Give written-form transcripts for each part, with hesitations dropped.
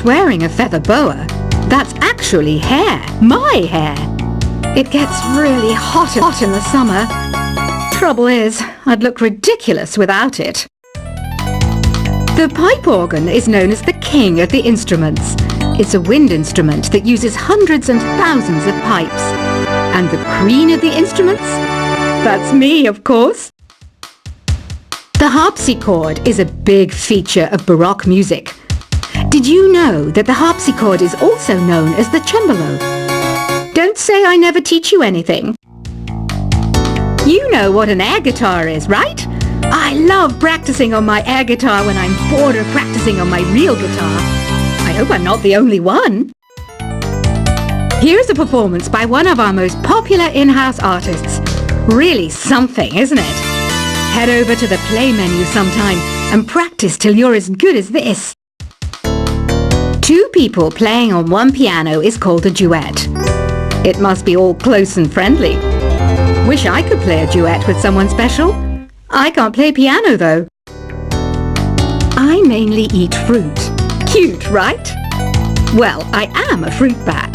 wearing a feather boa. That's actually hair, my hair. It gets really hot in the summer. Trouble is, I'd look ridiculous without it. The pipe organ is known as the king of the instruments. It's a wind instrument that uses hundreds and thousands of pipes. And the queen of the instruments? That's me, of course. The harpsichord is a big feature of Baroque music. Did you know that the harpsichord is also known as the cembalo? Don't say I never teach you anything. You know what an air guitar is, right? I love practicing on my air guitar when I'm bored of practicing on my real guitar. I hope I'm not the only one. Here's a performance by one of our most popular in-house artists. Really something, isn't it? Head over to the play menu sometime and practice till you're as good as this. Two people playing on one piano is called a duet. It must be all close and friendly. Wish I could play a duet with someone special. I can't play piano though. I mainly eat fruit. Cute, right? Well, I am a fruit bat.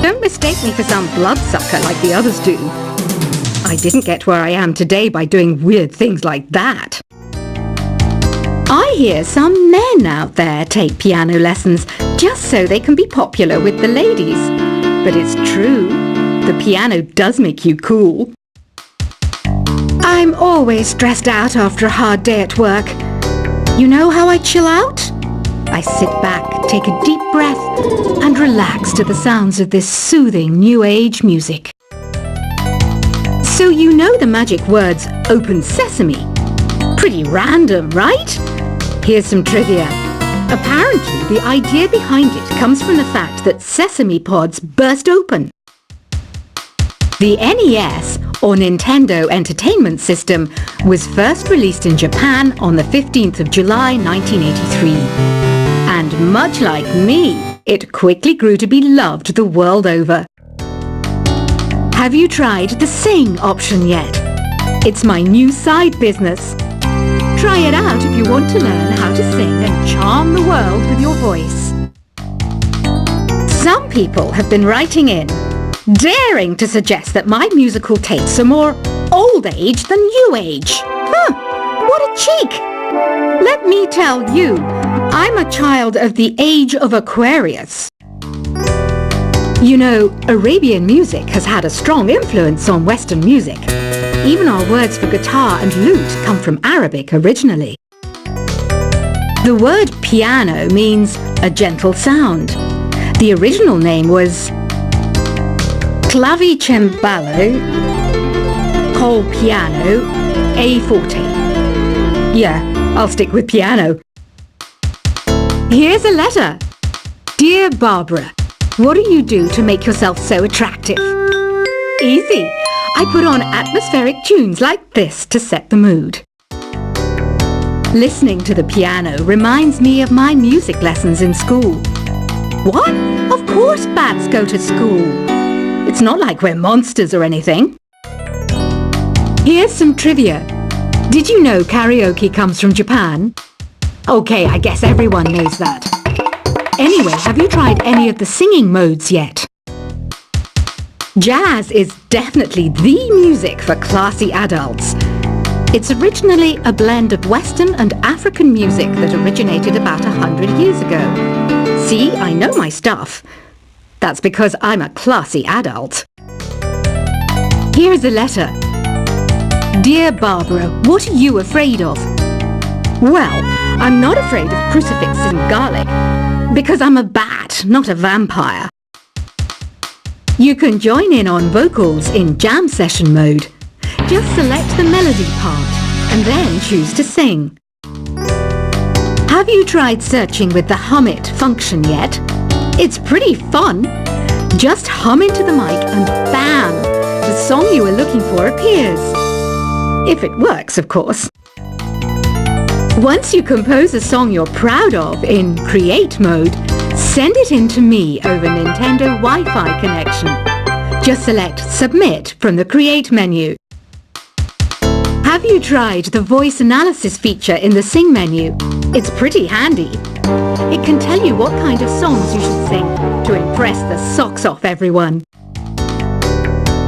Don't mistake me for some bloodsucker like the others do. I didn't get where I am today by doing weird things like that. I hear some men out there take piano lessons just so they can be popular with the ladies. But it's true, the piano does make you cool. I'm always stressed out after a hard day at work. You know how I chill out? I sit back, take a deep breath, and relax to the sounds of this soothing new age music. So you know the magic words "Open Sesame"? Pretty random, right? Here's some trivia. Apparently, the idea behind it comes from the fact that sesame pods burst open. The NES, or Nintendo Entertainment System, was first released in Japan on the 15th of July 1983. And much like me, it quickly grew to be loved the world over. Have you tried the Sing option yet? It's my new side business. Try it out if you want to learn how to sing and charm the world with your voice. Some people have been writing in, daring to suggest that my musical tastes are more old age than new age. What a cheek! Let me tell you, I'm a child of the age of Aquarius. You know, Arabian music has had a strong influence on Western music. Even our words for guitar and lute come from Arabic originally. The word piano means a gentle sound. The original name was clavicembalo col piano a forte. Yeah, I'll stick with piano. Here's a letter. Dear Barbara, what do you do to make yourself so attractive? Easy. I put on atmospheric tunes like this to set the mood. Listening to the piano reminds me of my music lessons in school. What? Of course bats go to school. It's not like we're monsters or anything. Here's some trivia. Did you know karaoke comes from Japan? Okay, I guess everyone knows that. Anyway, have you tried any of the singing modes yet? Jazz is definitely the music for classy adults. It's originally a blend of Western and African music that originated about 100 years ago. See, I know my stuff. That's because I'm a classy adult. Here's a letter. Dear Barbara, what are you afraid of? Well, I'm not afraid of crucifix and garlic, because I'm a bat, not a vampire. You can join in on vocals in jam session mode. Just select the melody part and then choose to sing. Have you tried searching with the Hum It function yet? It's pretty fun. Just hum into the mic and bam! The song you were looking for appears. If it works, of course. Once you compose a song you're proud of in Create mode, send it in to me over Nintendo Wi-Fi connection. Just select Submit from the Create menu. Have you tried the voice analysis feature in the Sing menu? It's pretty handy. It can tell you what kind of songs you should sing to impress the socks off everyone.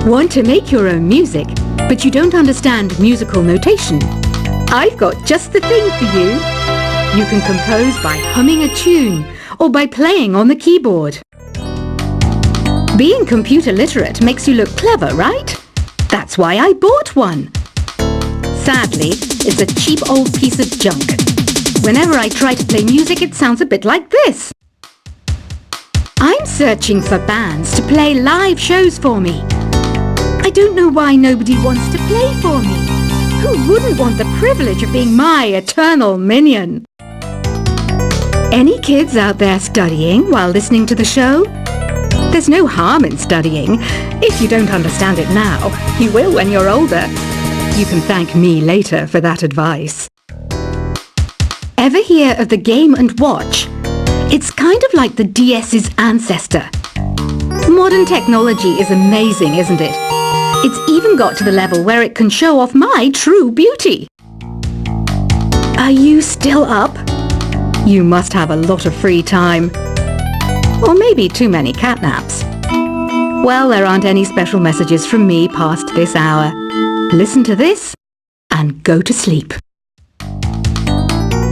Want to make your own music, but you don't understand musical notation? I've got just the thing for you. You can compose by humming a tune or by playing on the keyboard. Being computer literate makes you look clever, right? That's why I bought one. Sadly, it's a cheap old piece of junk. Whenever I try to play music, it sounds a bit like this. I'm searching for bands to play live shows for me. I don't know why nobody wants to play for me. Who wouldn't want the privilege of being my eternal minion? Any kids out there studying while listening to the show? There's no harm in studying. If you don't understand it now, you will when you're older. You can thank me later for that advice. Ever hear of the Game & Watch? It's kind of like the DS's ancestor. Modern technology is amazing, isn't it? It's even got to the level where it can show off my true beauty. Are you still up? You must have a lot of free time. Or maybe too many catnaps. Well, there aren't any special messages from me past this hour. Listen to this and go to sleep.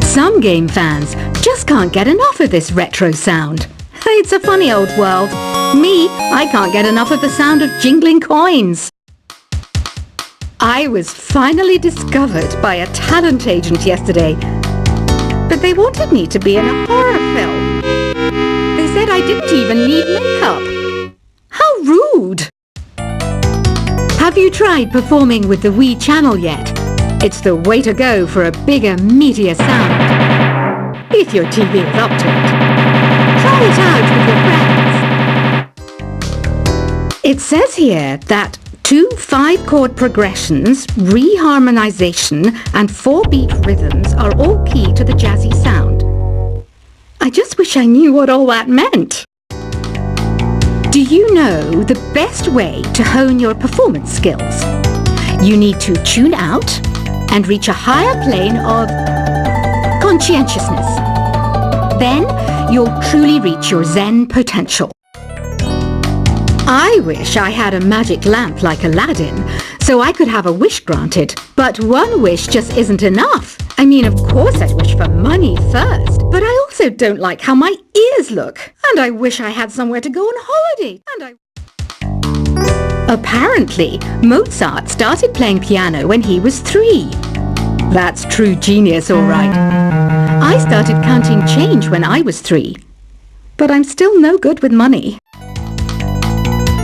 Some game fans just can't get enough of this retro sound. It's a funny old world. Me, I can't get enough of the sound of jingling coins. I was finally discovered by a talent agent yesterday, but they wanted me to be in a horror film. They said I didn't even need makeup. How rude! Have you tried performing with the Wii channel yet? It's the way to go for a bigger, meatier sound. If your TV is up to it. Try it out with your friends. It says here that 2 5-chord progressions, reharmonization and 4-beat rhythms are all key to the jazzy sound. I just wish I knew what all that meant. Do you know the best way to hone your performance skills? You need to tune out and reach a higher plane of conscientiousness. Then you'll truly reach your Zen potential. I wish I had a magic lamp like Aladdin, so I could have a wish granted. But one wish just isn't enough. I mean, of course I'd wish for money first, but I also don't like how my ears look. And I wish I had somewhere to go on holiday. Apparently, Mozart started playing piano when he was 3. That's true genius, all right. I started counting change when I was 3. But I'm still no good with money.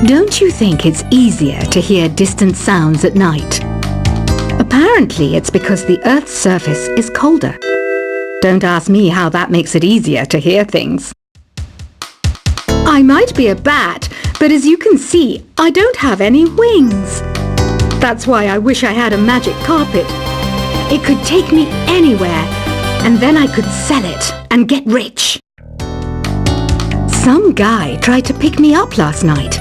Don't you think it's easier to hear distant sounds at night? Apparently, it's because the Earth's surface is colder. Don't ask me how that makes it easier to hear things. I might be a bat, but as you can see, I don't have any wings. That's why I wish I had a magic carpet. It could take me anywhere, and then I could sell it and get rich. Some guy tried to pick me up last night.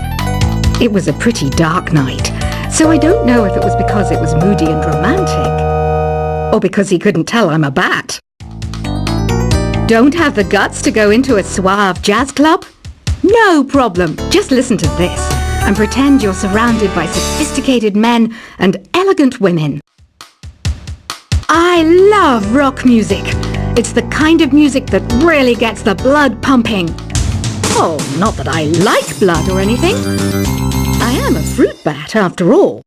It was a pretty dark night, so I don't know if it was because it was moody and romantic, or because he couldn't tell I'm a bat. Don't have the guts to go into a suave jazz club? No problem, just listen to this and pretend you're surrounded by sophisticated men and elegant women. I love rock music. It's the kind of music that really gets the blood pumping. Oh, not that I like blood or anything. I am a fruit bat after all.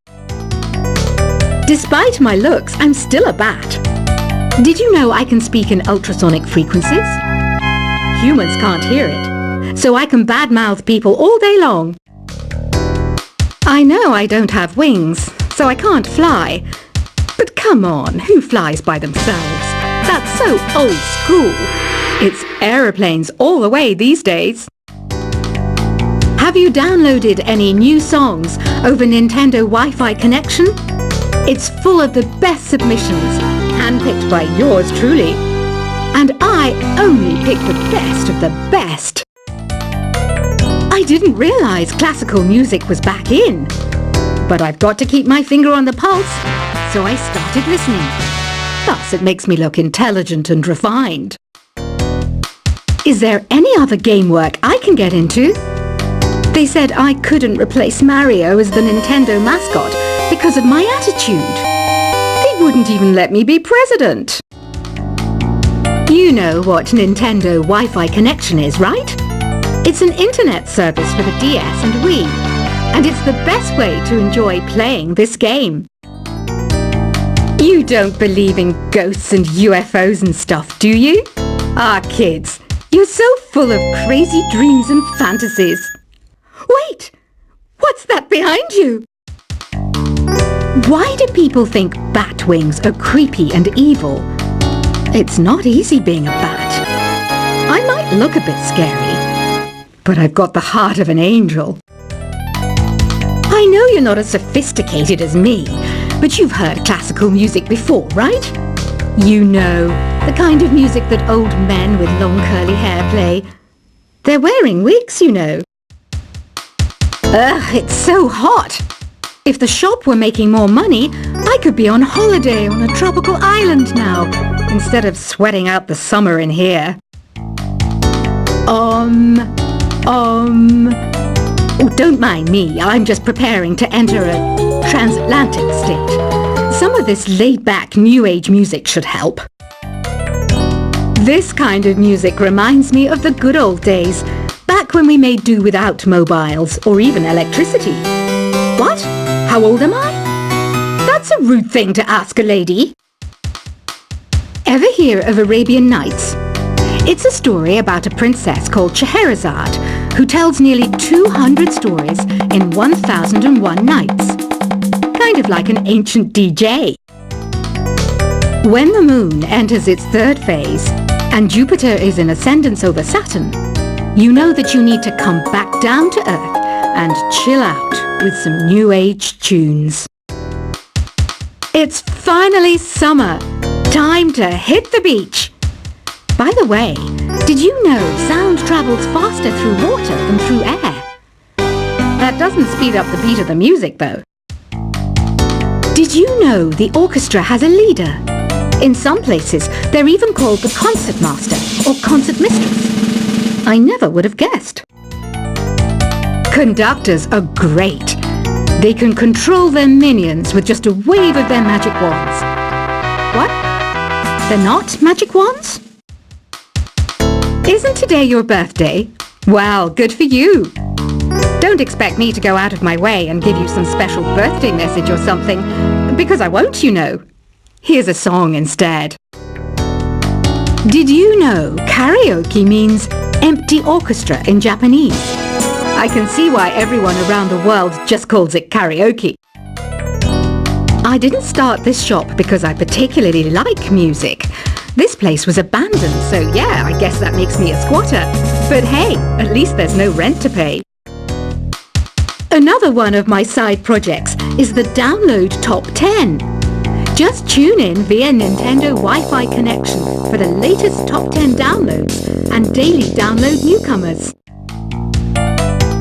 Despite my looks, I'm still a bat. Did you know I can speak in ultrasonic frequencies? Humans can't hear it, so I can badmouth people all day long. I know I don't have wings, so I can't fly. But come on, who flies by themselves? That's so old school. It's aeroplanes all the way these days. Have you downloaded any new songs over Nintendo Wi-Fi connection? It's full of the best submissions, handpicked by yours truly. And I only pick the best of the best. I didn't realize classical music was back in. But I've got to keep my finger on the pulse, so I started listening. Thus, it makes me look intelligent and refined. Is there any other game work I can get into? They said I couldn't replace Mario as the Nintendo mascot because of my attitude. They wouldn't even let me be president. You know what Nintendo Wi-Fi connection is, right? It's an internet service for the DS and Wii, and it's the best way to enjoy playing this game. You don't believe in ghosts and UFOs and stuff, do you? Ah, kids, you're so full of crazy dreams and fantasies. Wait! What's that behind you? Why do people think bat wings are creepy and evil? It's not easy being a bat. I might look a bit scary, but I've got the heart of an angel. I know you're not as sophisticated as me, but you've heard classical music before, right? You know, the kind of music that old men with long curly hair play. They're wearing wigs, you know. Ugh, it's so hot. If the shop were making more money, I could be on holiday on a tropical island now, instead of sweating out the summer in here. Oh, don't mind me. I'm just preparing to enter a transatlantic state. Some of this laid-back New Age music should help. This kind of music reminds me of the good old days, back when we made do without mobiles or even electricity. What? How old am I? That's a rude thing to ask a lady. Ever hear of Arabian Nights? It's a story about a princess called Scheherazade who tells nearly 200 stories in 1001 nights. Kind of like an ancient DJ. When the moon enters its third phase and Jupiter is in ascendance over Saturn, you know that you need to come back down to Earth and chill out with some New Age tunes. It's finally summer. Time to hit the beach. By the way, did you know sound travels faster through water than through air? That doesn't speed up the beat of the music, though. Did you know the orchestra has a leader? In some places, they're even called the concert master or concert mistress. I never would have guessed. Conductors are great. They can control their minions with just a wave of their magic wands. What? They're not magic wands? Isn't today your birthday? Well, good for you. Don't expect me to go out of my way and give you some special birthday message or something, because I won't, you know. Here's a song instead. Did you know karaoke means empty orchestra in Japanese? I can see why everyone around the world just calls it karaoke. I didn't start this shop because I particularly like music. This place was abandoned, so yeah, I guess that makes me a squatter. But hey, at least there's no rent to pay. Another one of my side projects is the Download Top 10. Just tune in via Nintendo Wi-Fi connection for the latest top 10 downloads and daily download newcomers.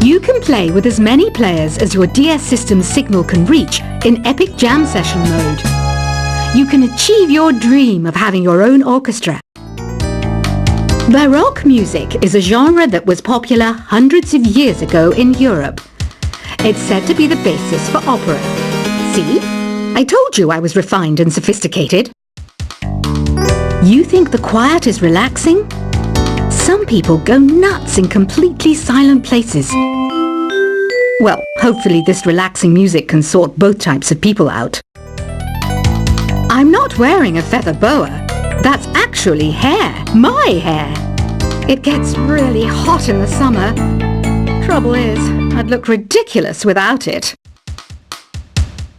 You can play with as many players as your DS system's signal can reach in Epic Jam Session mode. You can achieve your dream of having your own orchestra. Baroque music is a genre that was popular hundreds of years ago in Europe. It's said to be the basis for opera. See? I told you I was refined and sophisticated. You think the quiet is relaxing? Some people go nuts in completely silent places. Well, hopefully this relaxing music can sort both types of people out. I'm not wearing a feather boa. That's actually hair. My hair. It gets really hot in the summer. Trouble is, I'd look ridiculous without it.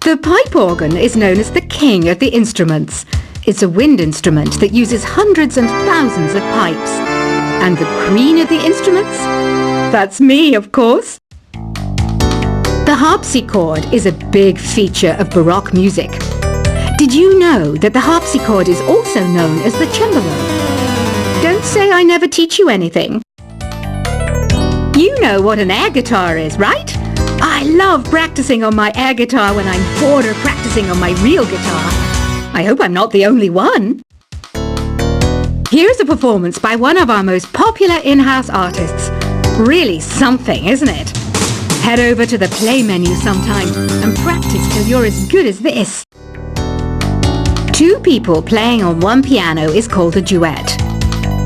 The pipe organ is known as the king of the instruments. It's a wind instrument that uses hundreds and thousands of pipes. And the queen of the instruments? That's me, of course. The harpsichord is a big feature of Baroque music. Did you know that the harpsichord is also known as the cembalo? Don't say I never teach you anything. You know what an air guitar is, right? I love practicing on my air guitar when I'm bored of practicing on my real guitar. I hope I'm not the only one. Here's a performance by one of our most popular in-house artists. Really something, isn't it? Head over to the play menu sometime and practice till you're as good as this. Two people playing on one piano is called a duet.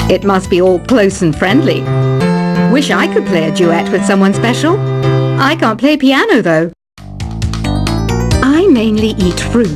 It must be all close and friendly. Wish I could play a duet with someone special. I can't play piano though. I mainly eat fruit.